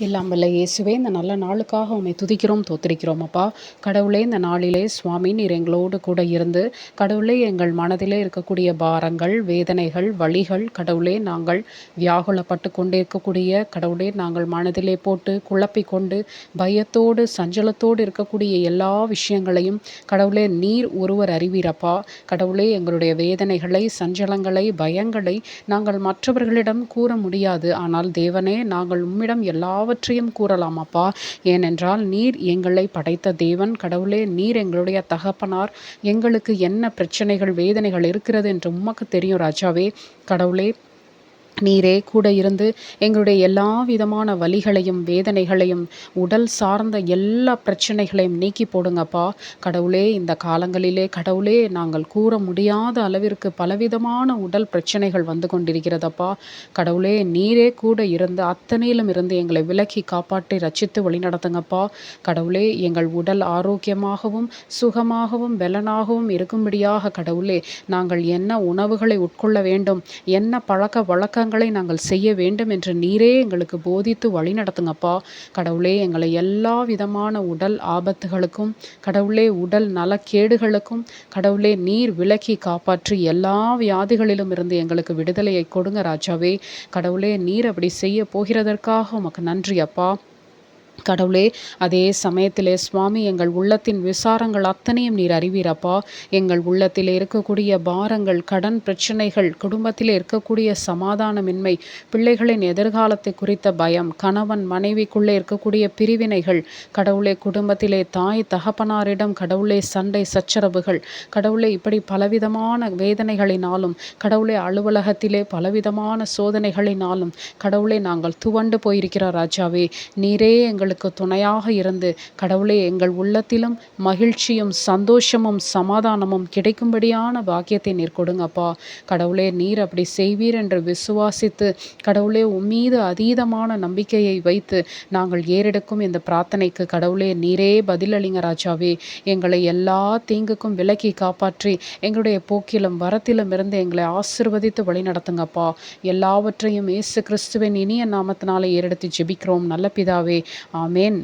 எல்லாம் வல்ல இயேசுவே, இந்த நல்ல நாளுக்காக உம்மை துதிக்கிறோம், தோத்திரிக்கிறோம் அப்பா. கடவுளே, இந்த நாளிலே சுவாமி நீர் எங்களோடு கூட இருந்து, கடவுளே எங்கள் மனதிலே இருக்கக்கூடிய பாரங்கள், வேதனைகள், வலிகள், கடவுளே நாங்கள் வியாகுலப்பட்டு கொண்டிருக்கக்கூடிய, கடவுளே நாங்கள் மனதிலே போட்டு குழப்பிக் கொண்டு பயத்தோடு சஞ்சலத்தோடு இருக்கக்கூடிய எல்லா விஷயங்களையும் கடவுளே நீர் ஒருவர் அறிவீரப்பா. கடவுளே எங்களுடைய வேதனைகளை, சஞ்சலங்களை, பயங்களை நாங்கள் மற்றவர்களிடம் கூற முடியாது. ஆனால் தேவனே, நாங்கள் உம்மிடம் எல்லாவற்றையும் கூறலாம் அப்பா. ஏனென்றால் நீர் எங்களை படைத்த தேவன். கடவுளே, நீர் எங்களுடைய தகப்பனார். எங்களுக்கு என்ன பிரச்சனைகள், வேதனைகள் இருக்கிறது என்று உமக்கு தெரியும் ராஜாவே. கடவுளே, நீரே கூட இருந்து எங்களுடைய எல்லா விதமான வலிகளையும் வேதனைகளையும் உடல் சார்ந்த எல்லா பிரச்சனைகளையும் நீக்கி போடுங்கப்பா. கடவுளே, இந்த காலங்களிலே கடவுளே நாங்கள் கூற முடியாத அளவிற்கு பலவிதமான உடல் பிரச்சனைகள் வந்து கொண்டிருக்கிறதப்பா. கடவுளே, நீரே கூட இருந்து அத்தனையிலும் இருந்து எங்களை விலக்கி காப்பாற்றி ரட்சித்து வழிநடத்துங்கப்பா. கடவுளே, எங்கள் உடல் ஆரோக்கியமாகவும் சுகமாகவும் பலனாகவும் இருக்கும்படியாக கடவுளே நாங்கள் என்ன உணவுகளை உட்கொள்ள வேண்டும், என்ன பழக்க வழக்கங்களை நாங்கள் செய்ய வேண்டும் என்று நீரே எங்களுக்கு போதித்து வழி நடத்துங்கப்பா. கடவுளே, எங்களை எல்லா விதமான உடல் ஆபத்துகளுக்கும் கடவுளே உடல் நலக்கேடுகளுக்கும் கடவுளே நீர் விலக்கி காப்பாற்றி எல்லா வியாதிகளிலும் இருந்து எங்களுக்கு விடுதலையை கொடுங்க ராஜாவே. கடவுளே, நீர் அப்படி செய்ய போகிறதற்காக உமக்கு நன்றி அப்பா. கடவுளே, அதே சமயத்திலே சுவாமி எங்கள் உள்ளத்தின் விசாரங்கள் அத்தனையும் நீர் அறிவீரப்பா. எங்கள் உள்ளத்திலே இருக்கக்கூடிய பாரங்கள், கடன் பிரச்சனைகள், குடும்பத்திலே இருக்கக்கூடிய சமாதானமின்மை, பிள்ளைகளின் எதிர்காலத்தை குறித்த பயம், கணவன் மனைவிக்குள்ளே இருக்கக்கூடிய பிரிவினைகள், கடவுளே குடும்பத்திலே தாய் தகப்பனாரிடம் கடவுளே சண்டை சச்சரவுகள், கடவுளே இப்படி பலவிதமான வேதனைகளினாலும், கடவுளே அலுவலகத்திலே பலவிதமான சோதனைகளினாலும் கடவுளே நாங்கள் துவண்டு போயிருக்கிறோம் ராஜாவே. நீரே எங்களுக்கு துணையாக இருந்து கடவுளே எங்கள் உள்ளத்திலும் மகிழ்ச்சியும் சந்தோஷமும் சமாதானமும் கிடைக்கும்படியான பாக்கியத்தை நீர் கொடுங்கப்பா. கடவுளே, நீர் அப்படி செய்வீர் என்று விசுவாசித்து கடவுளே உம்மீது அதீதமான நம்பிக்கையை வைத்து நாங்கள் ஏறெடுக்கும் இந்த பிரார்த்தனைக்கு கடவுளே நீரே பதிலளிங்க ராஜாவே. எங்களை எல்லா தீங்குக்கும் விலக்கி காப்பாற்றி எங்களுடைய போக்கிலும் வரத்திலும் இருந்து எங்களை ஆசீர்வதித்து வழி நடத்துங்கப்பா. எல்லாவற்றையும் இயேசு கிறிஸ்துவின் இனிய நாமத்தினாலே ஏறெடுத்து ஜெபிக்கிறோம் நல்ல பிதாவே. ஆமேன்.